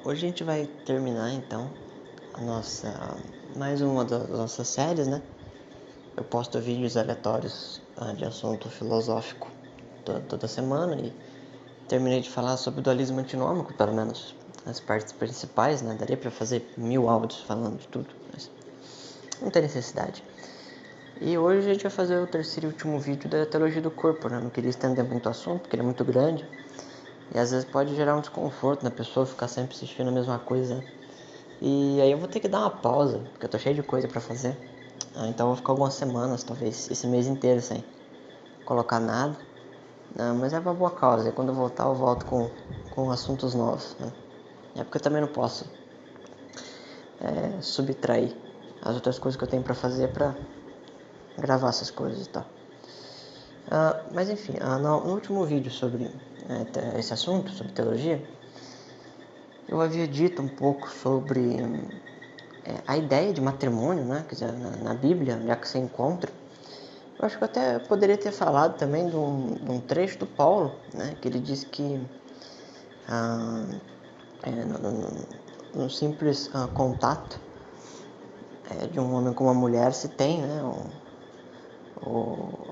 Hoje a gente vai terminar então mais uma das nossas séries, né? Eu posto vídeos aleatórios de assunto filosófico toda semana e terminei de falar sobre o dualismo antinômico, pelo menos as partes principais, né? Daria para fazer 1000 áudios falando de tudo, mas não tem necessidade. E hoje a gente vai fazer o terceiro e último vídeo da teologia do corpo, né? Não queria estender muito o assunto, porque ele é muito grande e às vezes pode gerar um desconforto na pessoa ficar sempre assistindo a mesma coisa. E aí eu vou ter que dar uma pausa, porque eu tô cheio de coisa pra fazer. Então eu vou ficar algumas semanas, talvez esse mês inteiro sem colocar nada. Mas é pra boa causa, e quando eu voltar eu volto com assuntos novos. Né? É porque eu também não posso subtrair as outras coisas que eu tenho pra fazer pra gravar essas coisas e tal. Mas enfim, no último vídeo sobre esse assunto, sobre teologia, eu havia dito um pouco sobre a ideia de matrimônio, né? Quer dizer, na Bíblia, já que você encontra. Eu acho que eu até poderia ter falado também de um trecho do Paulo, né? Que ele diz que no simples contato de um homem com uma mulher se tem, né?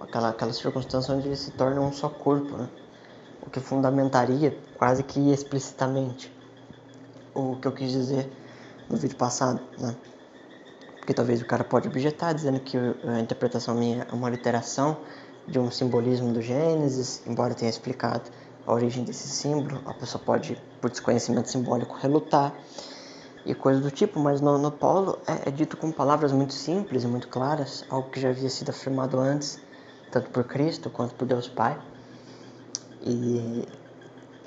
Aquela circunstância onde eles se tornam um só corpo, né? O que fundamentaria quase que explicitamente o que eu quis dizer no vídeo passado, né? Porque talvez o cara pode objetar dizendo que a interpretação minha é uma literação de um simbolismo do Gênesis, embora tenha explicado a origem desse símbolo, a pessoa pode, por desconhecimento simbólico, relutar e coisas do tipo, mas no Paulo é dito com palavras muito simples e muito claras, algo que já havia sido afirmado antes, tanto por Cristo quanto por Deus Pai, e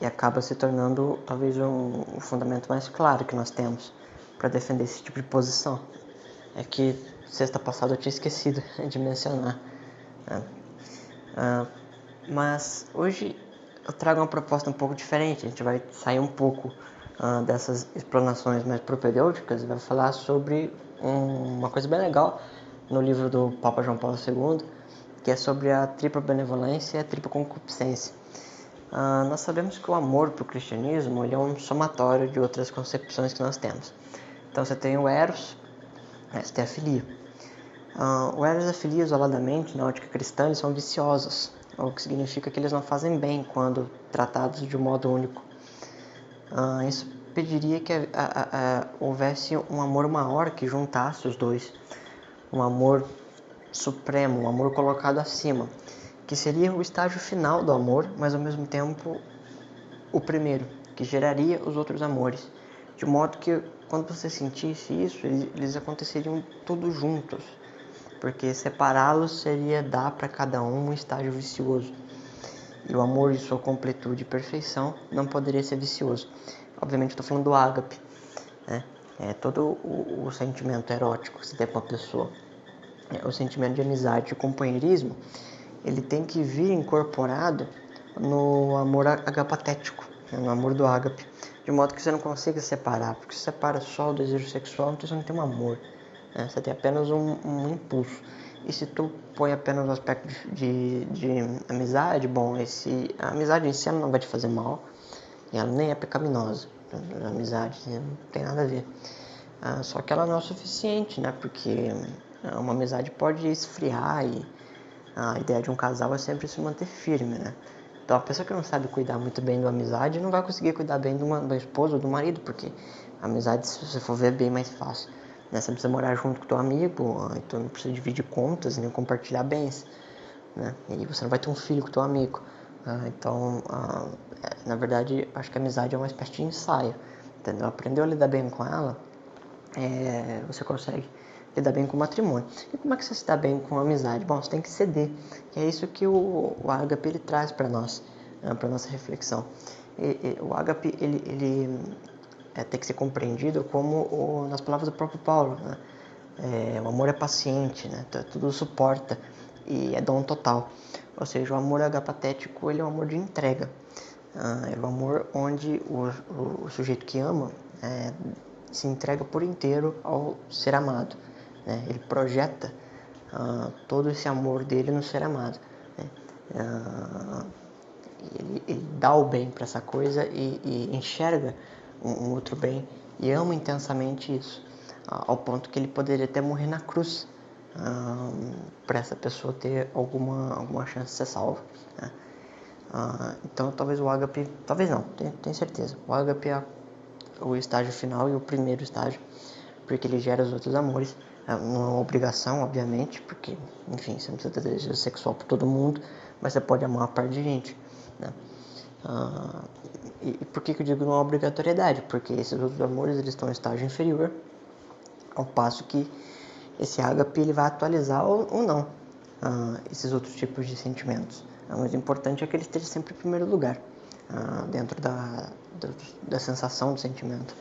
acaba se tornando talvez um fundamento mais claro que nós temos para defender esse tipo de posição. É que sexta passada eu tinha esquecido de mencionar. Mas hoje eu trago uma proposta um pouco diferente. A gente vai sair um pouco dessas explanações mais propedêuticas e vai falar sobre uma coisa bem legal no livro do Papa João Paulo II, que é sobre a tripla benevolência e a tripla concupiscência. Nós sabemos que o amor para o cristianismo ele é um somatório de outras concepções que nós temos. Então você tem o eros, você tem a filia. O eros e a filia, isoladamente, na ótica cristã, eles são viciosos, o que significa que eles não fazem bem quando tratados de um modo único. Isso pediria que houvesse um amor maior que juntasse os dois, um amor supremo, um amor colocado acima, que seria o estágio final do amor, mas ao mesmo tempo o primeiro, que geraria os outros amores, de modo que quando você sentisse isso, eles aconteceriam todos juntos, porque separá-los seria dar para cada um estágio vicioso. E o amor em sua completude e perfeição não poderia ser vicioso. Obviamente estou falando do ágape, né? É todo o sentimento erótico que você tem com a pessoa. O sentimento de amizade e companheirismo, ele tem que vir incorporado no amor agapatético, né? No amor do ágape, de modo que você não consiga separar, porque se separa só o desejo sexual, então você não tem um amor, né? Você tem apenas um impulso. E se tu põe apenas o aspecto de amizade, bom, a amizade em si ela não vai te fazer mal, e ela nem é pecaminosa, a amizade não tem nada a ver. Só que ela não é o suficiente, né? Porque uma amizade pode esfriar e a ideia de um casal é sempre se manter firme, né? Então a pessoa que não sabe cuidar muito bem da amizade não vai conseguir cuidar bem da esposa ou do marido, porque a amizade, se você for ver, é bem mais fácil. Né? Você precisa morar junto com teu amigo, então não precisa dividir contas, nem compartilhar bens. Né? E você não vai ter um filho com teu amigo. Então, na verdade, acho que a amizade é uma espécie de ensaio. Entendeu? Aprendeu a lidar bem com ela, você consegue lidar bem com o matrimônio. E como é que você se dá bem com a amizade? Bom, você tem que ceder. E é isso que o ágape ele traz para nós, para nossa reflexão. O ágape ele tem que ser compreendido como nas palavras do próprio Paulo, né? O amor é paciente, né? Tudo suporta e é dom total. Ou seja, o amor agapatético ele é um amor de entrega. É o amor onde o sujeito que ama se entrega por inteiro ao ser amado. Né? Ele projeta todo esse amor dele no ser amado. Né? Ele dá o bem para essa coisa e enxerga um outro bem e ama intensamente isso, ao ponto que ele poderia até morrer na cruz para essa pessoa ter alguma chance de ser salva, né? Então talvez o ágape, talvez não, tenho certeza, o ágape é o estágio final e o primeiro estágio, porque ele gera os outros amores. Não é uma obrigação, obviamente, porque, enfim, você não precisa ter desejo sexual por todo mundo, mas você pode amar uma parte de gente, né? E por que eu digo não é obrigatoriedade? Porque esses outros amores, eles estão em estágio inferior, ao passo que esse ágape, ele vai atualizar ou não esses outros tipos de sentimentos. Mas o importante é que ele esteja sempre em primeiro lugar, dentro da sensação do sentimento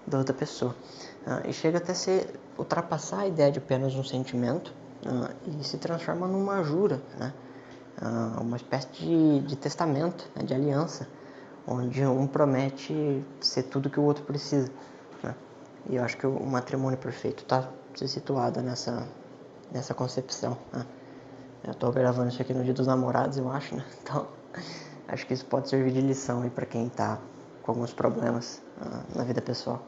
da outra pessoa. E chega até ultrapassar a ideia de apenas um sentimento e se transforma numa jura, né? Uma espécie de testamento, né? De aliança, onde um promete ser tudo que o outro precisa, né? E eu acho que o matrimônio perfeito está situado nessa concepção, né? Eu estou gravando isso aqui no Dia dos Namorados, eu acho, né? Então, acho que isso pode servir de lição aí para quem está com alguns problemas na vida pessoal.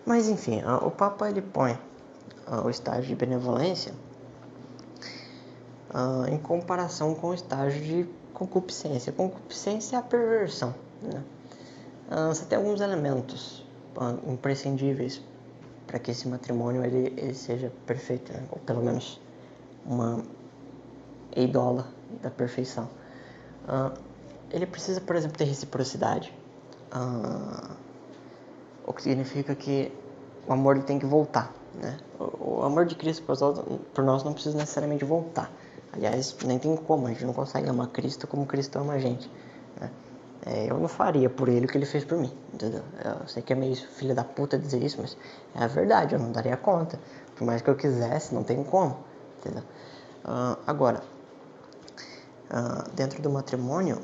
Mas enfim, o Papa ele põe o estágio de benevolência em comparação com o estágio de concupiscência. Concupiscência é a perversão, né? Você tem alguns elementos imprescindíveis para que esse matrimônio ele seja perfeito, né? Ou pelo menos uma eidola da perfeição. Ele precisa, por exemplo, ter reciprocidade, o que significa que o amor ele tem que voltar, né? O amor de Cristo por nós não precisa necessariamente voltar. Aliás, nem tem como, a gente não consegue amar Cristo como Cristo ama a gente, né? Eu não faria por ele o que ele fez por mim, entendeu? Eu sei que é meio filho da puta dizer isso, mas é a verdade, eu não daria conta. Por mais que eu quisesse, não tem como, entendeu? Agora, dentro do matrimônio,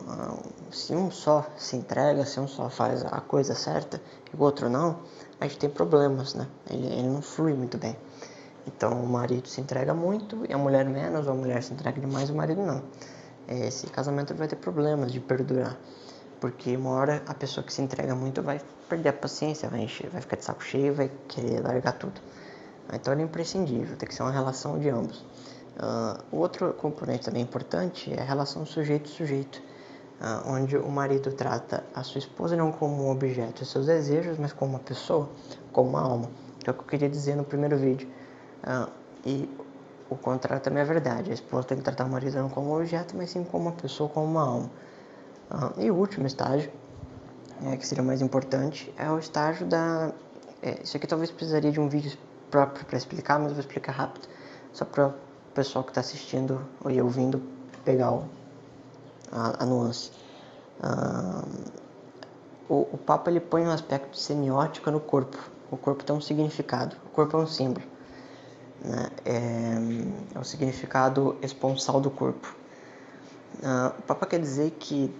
se um só se entrega, se um só faz a coisa certa e o outro não, a gente tem problemas, né? Ele não flui muito bem. Então o marido se entrega muito e a mulher menos, ou a mulher se entrega demais e o marido não. Esse casamento vai ter problemas de perdurar, porque uma hora a pessoa que se entrega muito vai perder a paciência, vai ficar de saco cheio, vai querer largar tudo. Então é imprescindível, tem que ser uma relação de ambos. O outro componente também importante é a relação sujeito-sujeito, onde o marido trata a sua esposa não como um objeto, seus desejos, mas como uma pessoa, como uma alma, que é o que eu queria dizer no primeiro vídeo. E o contrário também é verdade, a esposa tem que tratar o marido não como um objeto, mas sim como uma pessoa, como uma alma. E o último estágio, que seria o mais importante, é o estágio da... isso aqui talvez precisaria de um vídeo próprio para explicar, mas eu vou explicar rápido, só para o pessoal que está assistindo e ouvindo pegar a nuance. O Papa ele põe um aspecto de semiótica no corpo. O corpo tem um significado, o corpo é um símbolo, né? É o significado esponsal do corpo. O Papa quer dizer que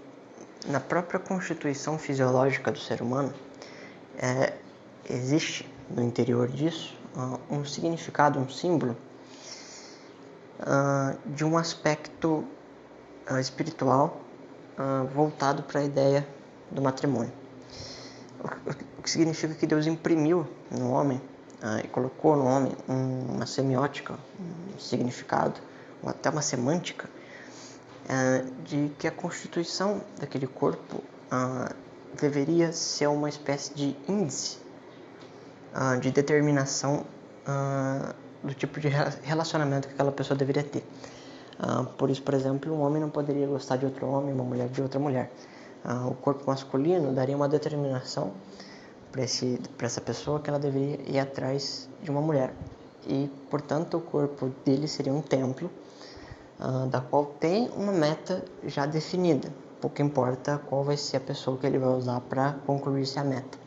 na própria constituição fisiológica do ser humano existe no interior disso um significado, um símbolo de um aspecto espiritual voltado para a ideia do matrimônio. O que significa que Deus imprimiu no homem e colocou no homem uma semiótica, um significado, até uma semântica, de que a constituição daquele corpo deveria ser uma espécie de índice de determinação do tipo de relacionamento que aquela pessoa deveria ter. Por isso, por exemplo, um homem não poderia gostar de outro homem, uma mulher de outra mulher. O corpo masculino daria uma determinação para essa pessoa que ela deveria ir atrás de uma mulher. E, portanto, o corpo dele seria um templo, da qual tem uma meta já definida. Pouco importa qual vai ser a pessoa que ele vai usar para concluir-se a meta.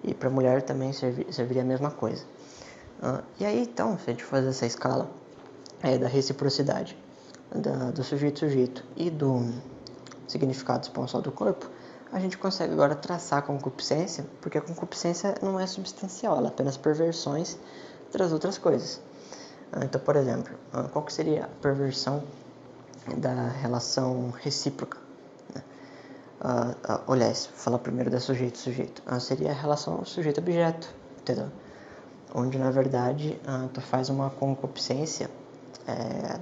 E para a mulher também serviria a mesma coisa. E aí, então, se a gente fazer essa escala da reciprocidade, do sujeito-sujeito e do significado esponsal do corpo, a gente consegue agora traçar a concupiscência, porque a concupiscência não é substancial, ela é apenas perversões das outras coisas. Então, por exemplo, qual que seria a perversão da relação recíproca? Aliás, falar primeiro da sujeito-sujeito. Seria a relação sujeito-objeto, entendeu? Onde, na verdade, tu faz uma concupiscência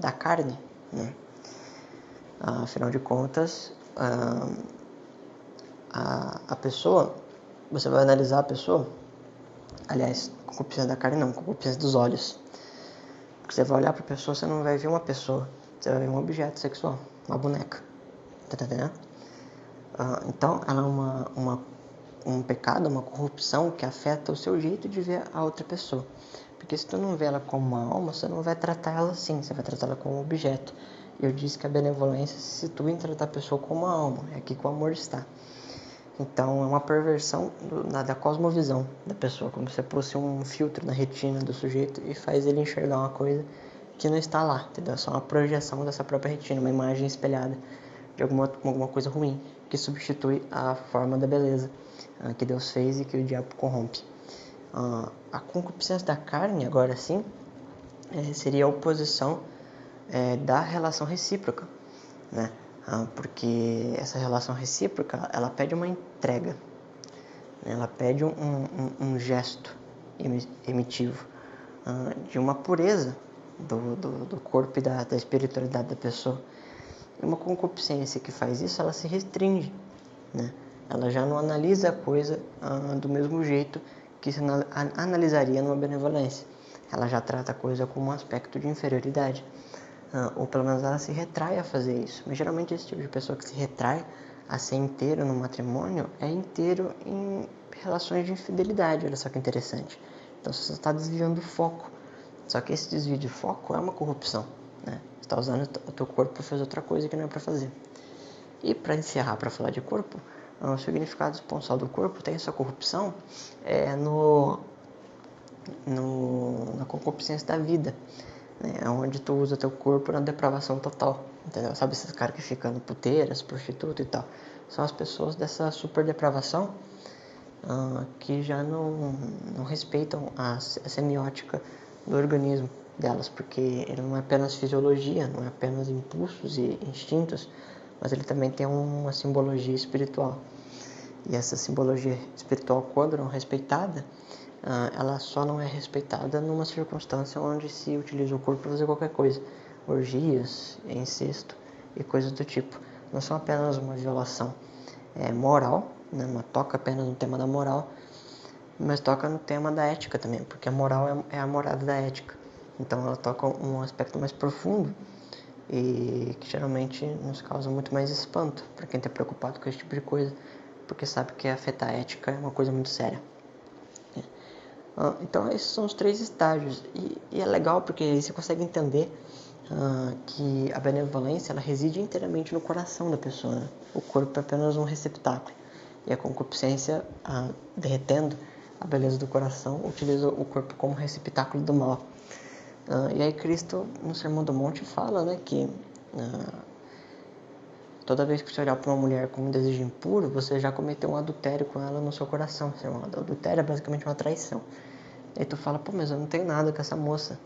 da carne, né? Afinal de contas, a pessoa, você vai analisar a pessoa, aliás, concupiscência da carne não, concupiscência dos olhos. Porque você vai olhar para a pessoa, você não vai ver uma pessoa, você vai ver um objeto sexual, uma boneca, tá entendendo? Então, ela é um pecado, uma corrupção que afeta o seu jeito de ver a outra pessoa. Porque se tu não vê ela como uma alma, você não vai tratar ela assim, você vai tratar ela como um objeto. E eu disse que a benevolência se situa em tratar a pessoa como uma alma, é aqui que o amor está. Então é uma perversão da cosmovisão da pessoa, como se você fosse um filtro na retina do sujeito e faz ele enxergar uma coisa que não está lá, entendeu? É só uma projeção dessa própria retina, uma imagem espelhada de alguma coisa ruim, que substitui a forma da beleza que Deus fez e que o diabo corrompe. A concupiscência da carne, agora sim, seria a oposição da relação recíproca, né? Porque essa relação recíproca, ela pede uma entrega, né? Ela pede um gesto emitivo, de uma pureza do corpo e da espiritualidade da pessoa. E uma concupiscência que faz isso, ela se restringe, né? Ela já não analisa a coisa do mesmo jeito que se analisaria numa benevolência. Ela já trata a coisa como um aspecto de inferioridade. Ou pelo menos ela se retrai a fazer isso. Mas geralmente esse tipo de pessoa que se retrai a ser inteiro no matrimônio é inteiro em relações de infidelidade. Olha só que interessante. Então você está desviando o foco. Só que esse desvio de foco é uma corrupção, né? Você está usando o teu corpo para fazer outra coisa que não é para fazer. E para encerrar, para falar de corpo, o significado esponsal do corpo tem essa corrupção na concupiscência da vida, né? Onde tu usa teu corpo na depravação total, entendeu? Sabe esses caras que ficam no puteiras, prostituta e tal? São as pessoas dessa super depravação que já não respeitam a semiótica do organismo delas, porque ele não é apenas fisiologia, não é apenas impulsos e instintos, mas ele também tem uma simbologia espiritual. E essa simbologia espiritual, quando não respeitada, ela só não é respeitada numa circunstância onde se utiliza o corpo para fazer qualquer coisa. Orgias, incesto e coisas do tipo. Não são apenas uma violação moral, né? Não toca apenas no tema da moral, mas toca no tema da ética também, porque a moral é a morada da ética. Então ela toca um aspecto mais profundo e que geralmente nos causa muito mais espanto para quem está preocupado com esse tipo de coisa, porque sabe que afetar a ética é uma coisa muito séria. Então esses são os 3 estágios e é legal porque aí você consegue entender que a benevolência ela reside inteiramente no coração da pessoa, né? O corpo é apenas um receptáculo e a concupiscência, derretendo a beleza do coração, utiliza o corpo como receptáculo do mal. E aí Cristo no Sermão do Monte fala, né, que toda vez que você olhar para uma mulher com um desejo impuro, você já cometeu um adultério com ela no seu coração. O adultério é basicamente uma traição. E aí tu fala, pô, mas eu não tenho nada com essa moça.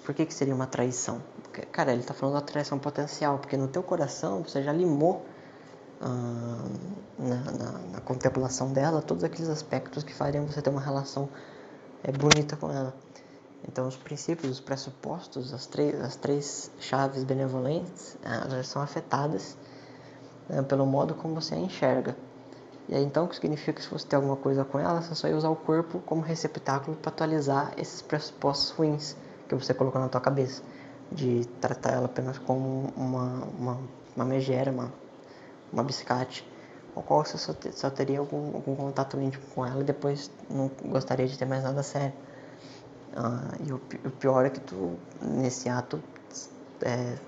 Por que seria uma traição? Porque, cara, ele está falando de uma traição potencial, porque no teu coração você já limou na contemplação dela todos aqueles aspectos que fariam você ter uma relação bonita com ela. Então os princípios, os pressupostos, as três chaves benevolentes, elas são afetadas pelo modo como você a enxerga. E aí então o que significa que se você tem alguma coisa com ela, você só ia usar o corpo como receptáculo para atualizar esses pressupostos ruins que você colocou na tua cabeça, de tratar ela apenas como uma megera, uma biscate, com qual você só teria algum contato íntimo com ela e depois não gostaria de ter mais nada sério. E o pior é que tu, nesse ato,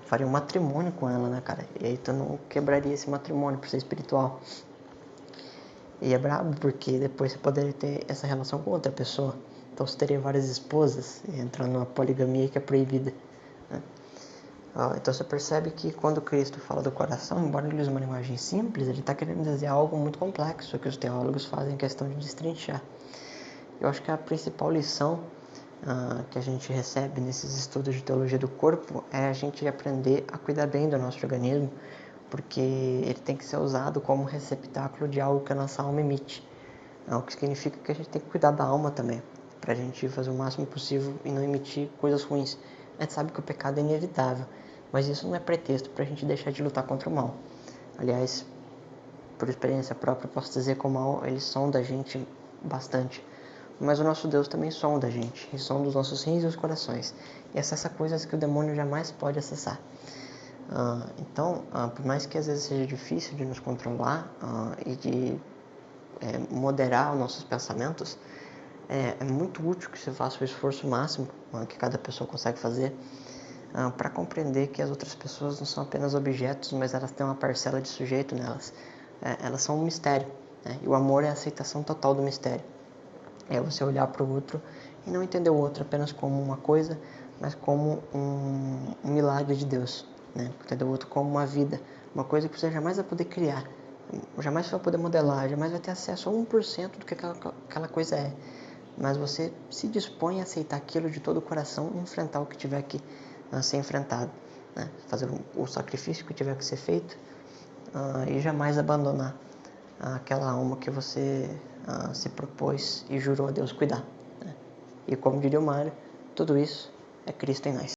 faria um matrimônio com ela, né, cara? E aí tu não quebraria esse matrimônio por ser espiritual. E é brabo porque depois você poderia ter essa relação com outra pessoa. Então você teria várias esposas, entrando numa poligamia que é proibida, né? Então você percebe que quando Cristo fala do coração, embora ele use uma linguagem simples, ele está querendo dizer algo muito complexo que os teólogos fazem questão de destrinchar. Eu acho que a principal lição que a gente recebe nesses estudos de teologia do corpo é a gente aprender a cuidar bem do nosso organismo, porque ele tem que ser usado como receptáculo de algo que a nossa alma emite. O que significa que a gente tem que cuidar da alma também, para a gente fazer o máximo possível e não emitir coisas ruins. A gente sabe que o pecado é inevitável, mas isso não é pretexto para a gente deixar de lutar contra o mal. Aliás, por experiência própria, posso dizer que o mal, ele sonda a gente bastante. Mas o nosso Deus também sonda a gente, ele sonda os nossos rins e os corações, e acessa coisas que o demônio jamais pode acessar. Então, por mais que às vezes seja difícil de nos controlar e de moderar os nossos pensamentos, é muito útil que você faça o esforço máximo que cada pessoa consegue fazer para compreender que as outras pessoas não são apenas objetos, mas elas têm uma parcela de sujeito nelas. Elas são um mistério, né? E o amor é a aceitação total do mistério. É você olhar para o outro e não entender o outro apenas como uma coisa, mas como um milagre de Deus, né? Entender o outro como uma vida, uma coisa que você jamais vai poder criar, jamais vai poder modelar, jamais vai ter acesso a 1% do que aquela coisa é. Mas você se dispõe a aceitar aquilo de todo o coração e enfrentar o que tiver que ser enfrentado, né? Fazer o sacrifício que tiver que ser feito e jamais abandonar aquela alma que você se propôs e jurou a Deus cuidar, né? E como diria o Mário, tudo isso é Cristo em nós.